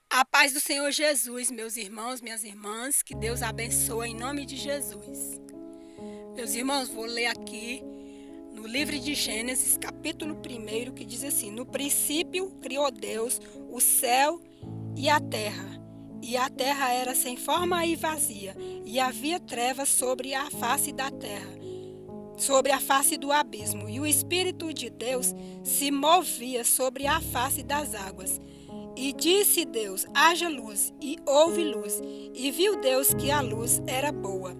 A paz do Senhor Jesus, meus irmãos, minhas irmãs, que Deus abençoe em nome de Jesus. Meus irmãos, vou ler aqui no livro de Gênesis, capítulo 1, que diz assim: No princípio criou Deus o céu e a terra era sem forma e vazia, e havia trevas sobre a face da terra, sobre a face do abismo, e o Espírito de Deus se movia sobre a face das águas. E disse Deus: haja luz, e houve luz. E viu Deus que a luz era boa.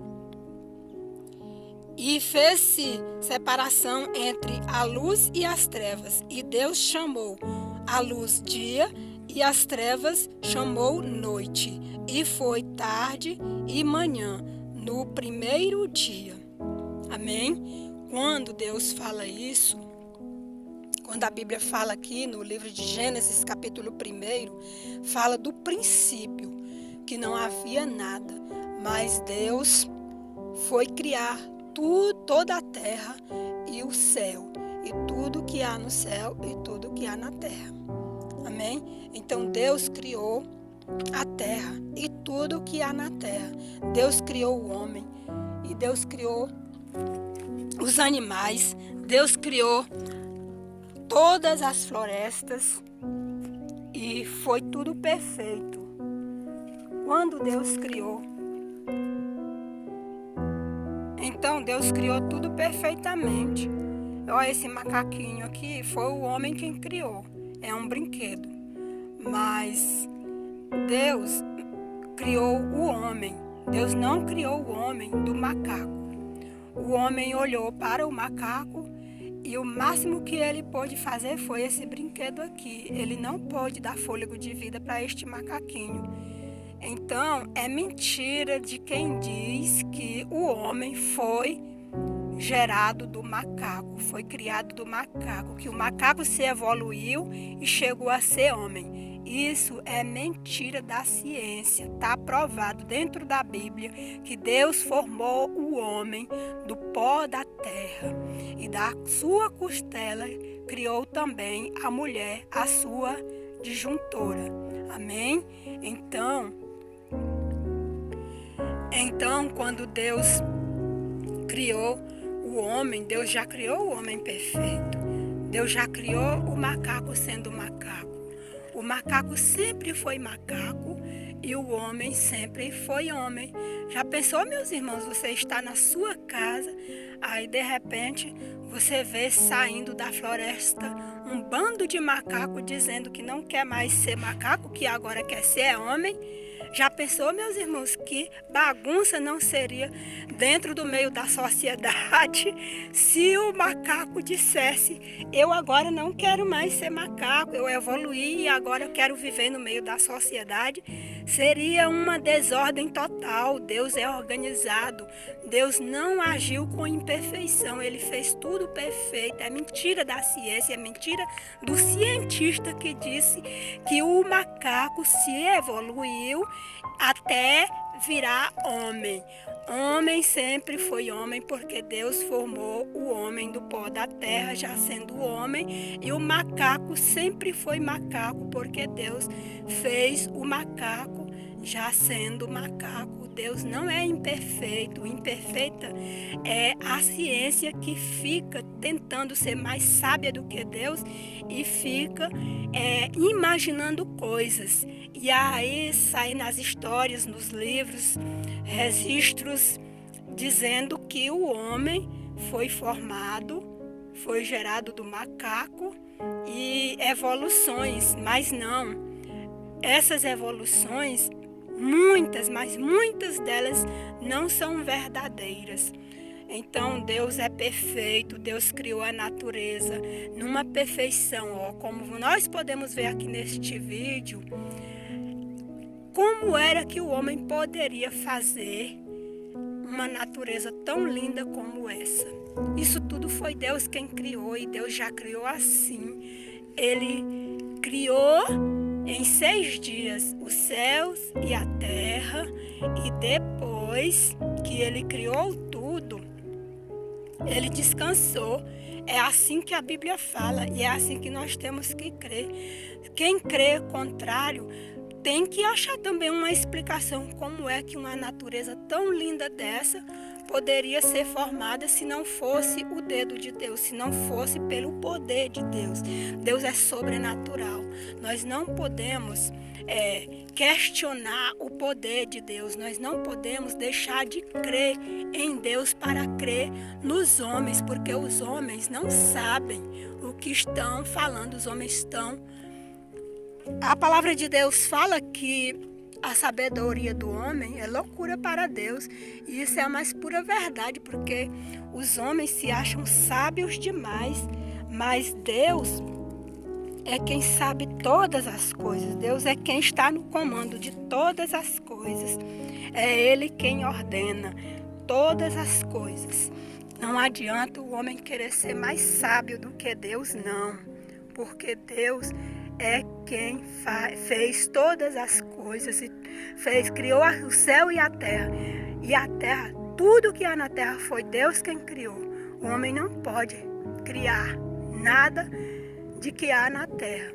E fez-se separação entre a luz e as trevas. E Deus chamou a luz dia, e as trevas chamou noite. E foi tarde e manhã, no primeiro dia. Amém? Quando Deus fala isso, quando a Bíblia fala aqui no livro de Gênesis, capítulo 1, fala do princípio, que não havia nada, mas Deus foi criar toda a terra e o céu, e tudo que há no céu e tudo que há na terra. Amém? Então Deus criou a terra e tudo que há na terra. Deus criou o homem, e Deus criou os animais, Deus criou todas as florestas, e foi tudo perfeito. Quando Deus criou, então Deus criou tudo perfeitamente. Olha, esse macaquinho aqui foi o homem quem criou, é um brinquedo, mas Deus criou o homem. Deus não criou o homem do macaco. O homem olhou para o macaco e o máximo que ele pôde fazer foi esse brinquedo aqui. Ele não pôde dar fôlego de vida para este macaquinho. Então, é mentira de quem diz que o homem foi gerado do macaco, foi criado do macaco, que o macaco se evoluiu e chegou a ser homem. Isso é mentira da ciência. Está provado dentro da Bíblia que Deus formou o homem do pó da terra, e da sua costela criou também a mulher, a sua disjuntora. Amém? Então, quando Deus criou o homem, Deus já criou o homem perfeito. Deus já criou o macaco sendo macaco. O macaco sempre foi macaco e o homem sempre foi homem. Já pensou, meus irmãos, você está na sua casa, aí de repente você vê saindo da floresta um bando de macaco dizendo que não quer mais ser macaco, que agora quer ser homem? Já pensou, meus irmãos, que bagunça não seria dentro do meio da sociedade se o macaco dissesse: eu agora não quero mais ser macaco, eu evoluí e agora eu quero viver no meio da sociedade? Seria uma desordem total. Deus é organizado. Deus não agiu com imperfeição, ele fez tudo perfeito. É mentira da ciência, é mentira do cientista que disse que o macaco se evoluiu até virar homem. Homem sempre foi homem, porque Deus formou o homem do pó da terra, já sendo homem, e o macaco sempre foi macaco, porque Deus fez o macaco já sendo macaco. Deus não é imperfeito. Imperfeita é a ciência que fica tentando ser mais sábia do que Deus e fica imaginando coisas. E aí sai nas histórias, nos livros, registros dizendo que o homem foi formado, foi gerado do macaco e evoluções, mas não. Essas evoluções, muitas, mas muitas delas não são verdadeiras. Então Deus é perfeito, Deus criou a natureza numa perfeição, como nós podemos ver aqui neste vídeo. Como era que o homem poderia fazer uma natureza tão linda como essa? Isso tudo foi Deus quem criou, e Deus já criou assim. Ele criou em 6 dias os céus e a terra, e depois que ele criou tudo, ele descansou. É assim que a Bíblia fala, e é assim que nós temos que crer. Quem crê contrário tem que achar também uma explicação como é que uma natureza tão linda dessa poderia ser formada se não fosse o dedo de Deus, se não fosse pelo poder de Deus. Deus é sobrenatural. Nós não podemos questionar o poder de Deus. Nós não podemos deixar de crer em Deus para crer nos homens, porque os homens não sabem o que estão falando. Os homens estão... A palavra de Deus fala que a sabedoria do homem é loucura para Deus. E isso é a mais pura verdade, porque os homens se acham sábios demais, mas Deus é quem sabe todas as coisas. Deus é quem está no comando de todas as coisas. É Ele quem ordena todas as coisas. Não adianta o homem querer ser mais sábio do que Deus, não. Porque Deus é quem fez todas as coisas, criou o céu e a terra. E a terra, tudo que há na terra foi Deus quem criou. O homem não pode criar nada de que há na terra.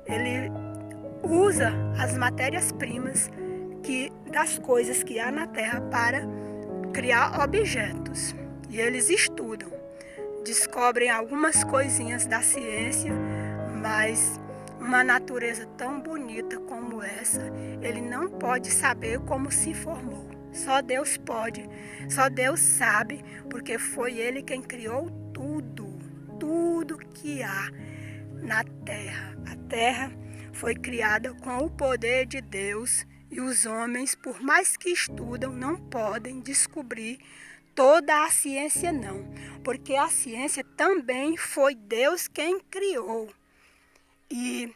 Ele usa as matérias-primas das coisas que há na terra para criar objetos. E eles estudam, descobrem algumas coisinhas da ciência, mas uma natureza tão bonita como essa, ele não pode saber como se formou. Só Deus pode, só Deus sabe, porque foi Ele quem criou tudo que há na terra. A terra foi criada com o poder de Deus e os homens, por mais que estudam, não podem descobrir toda a ciência não, porque a ciência também foi Deus quem criou. E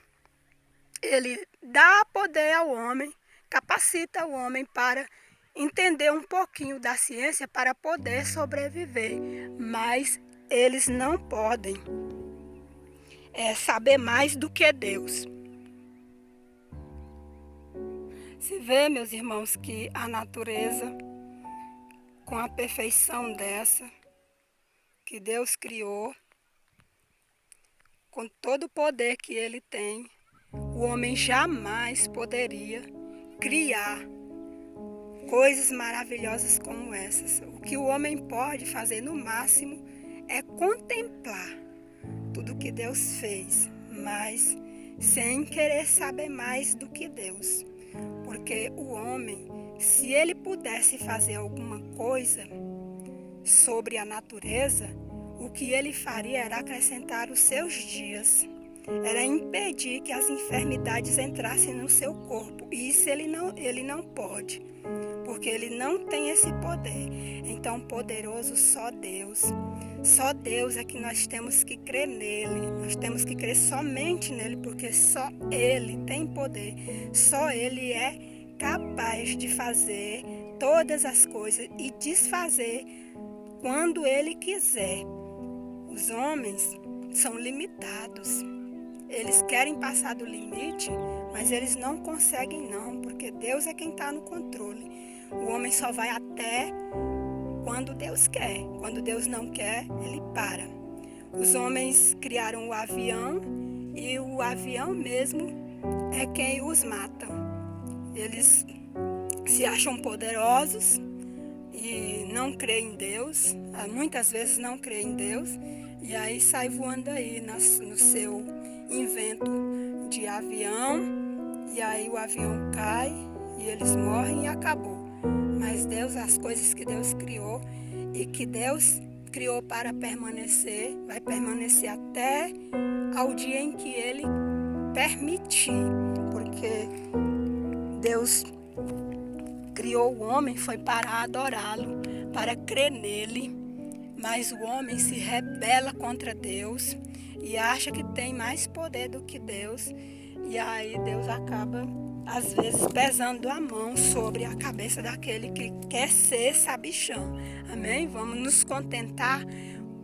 Ele dá poder ao homem, capacita o homem para entender um pouquinho da ciência para poder sobreviver, mas eles não podem saber mais do que Deus. Se vê, meus irmãos, que a natureza, com a perfeição dessa, que Deus criou, com todo o poder que Ele tem, o homem jamais poderia criar coisas maravilhosas como essas. O que o homem pode fazer no máximo é contemplar tudo que Deus fez, mas sem querer saber mais do que Deus. Porque o homem, se ele pudesse fazer alguma coisa sobre a natureza, o que ele faria era acrescentar os seus dias, era impedir que as enfermidades entrassem no seu corpo. E isso ele não pode, porque ele não tem esse poder. Então, poderoso só Deus. Só Deus é que nós temos que crer nele. Nós temos que crer somente nele, porque só Ele tem poder. Só Ele é capaz de fazer todas as coisas e desfazer quando Ele quiser. Os homens são limitados. Eles querem passar do limite, mas eles não conseguem não, porque Deus é quem está no controle. O homem só vai até quando Deus quer. Quando Deus não quer, ele para. Os homens criaram o avião e o avião mesmo é quem os mata. Eles se acham poderosos e não creem em Deus. Muitas vezes não creem em Deus. E aí sai voando aí no seu invento de avião. E aí o avião cai e eles morrem e acabou. Mas Deus, as coisas que Deus criou e que Deus criou para permanecer, vai permanecer até ao dia em que Ele permitir. Porque Deus criou o homem, foi para adorá-lo, para crer nele. Mas o homem se rebela contra Deus e acha que tem mais poder do que Deus. E aí Deus acaba, às vezes, pesando a mão sobre a cabeça daquele que quer ser sabichão. Amém? Vamos nos contentar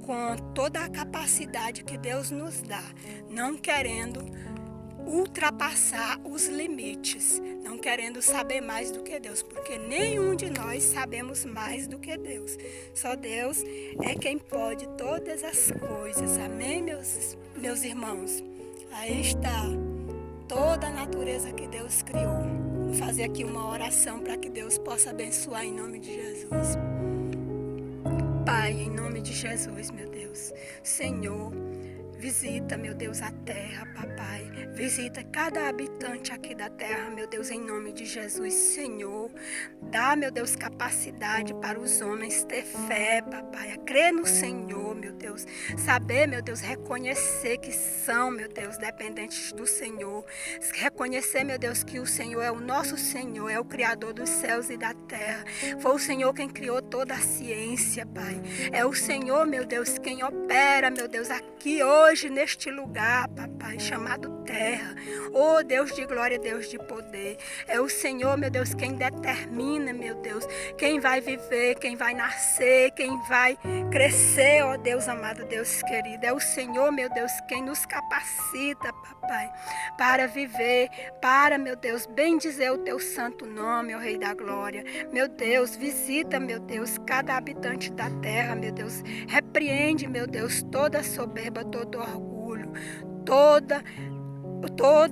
com toda a capacidade que Deus nos dá, não querendo ultrapassar os limites, não querendo saber mais do que Deus, porque nenhum de nós sabemos mais do que Deus. Só Deus é quem pode todas as coisas. Amém, meus irmãos? Aí está. toda a natureza que Deus criou. Vou fazer aqui uma oração para que Deus possa abençoar em nome de Jesus. Pai, em nome de Jesus, meu Deus, Senhor, visita, meu Deus, a terra, papai. Visita cada habitante aqui da terra, meu Deus, em nome de Jesus, Senhor. Dá, meu Deus, capacidade para os homens ter fé, papai. A crer no Senhor, meu Deus. Saber, meu Deus, reconhecer que são, meu Deus, dependentes do Senhor. Reconhecer, meu Deus, que o Senhor é o nosso Senhor, é o Criador dos céus e da terra. Foi o Senhor quem criou toda a ciência, Pai. É o Senhor, meu Deus, quem opera, meu Deus, aqui hoje, neste lugar, papai, chamado terra. Oh, Deus de glória, Deus de poder. É o Senhor, meu Deus, quem determina, meu Deus, quem vai viver, quem vai nascer, quem vai crescer, ó Deus amado, Deus querido. É o Senhor, meu Deus, quem nos capacita, papai, para viver, para, meu Deus, bendizer o teu santo nome, ó Rei da glória. Meu Deus, visita, meu Deus, cada habitante da terra, meu Deus. Repreende, meu Deus, toda soberba, todo orgulho, todo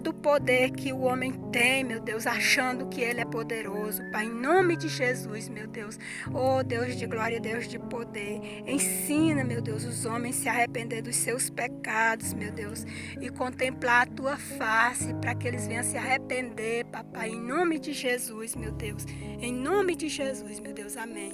o poder que o homem tem, meu Deus, achando que ele é poderoso, Pai, em nome de Jesus, meu Deus. Oh, Deus de glória, Deus de poder, ensina, meu Deus, os homens a se arrepender dos seus pecados, meu Deus, e contemplar a tua face, para que eles venham se arrepender, papai, em nome de Jesus, meu Deus, em nome de Jesus, meu Deus, amém.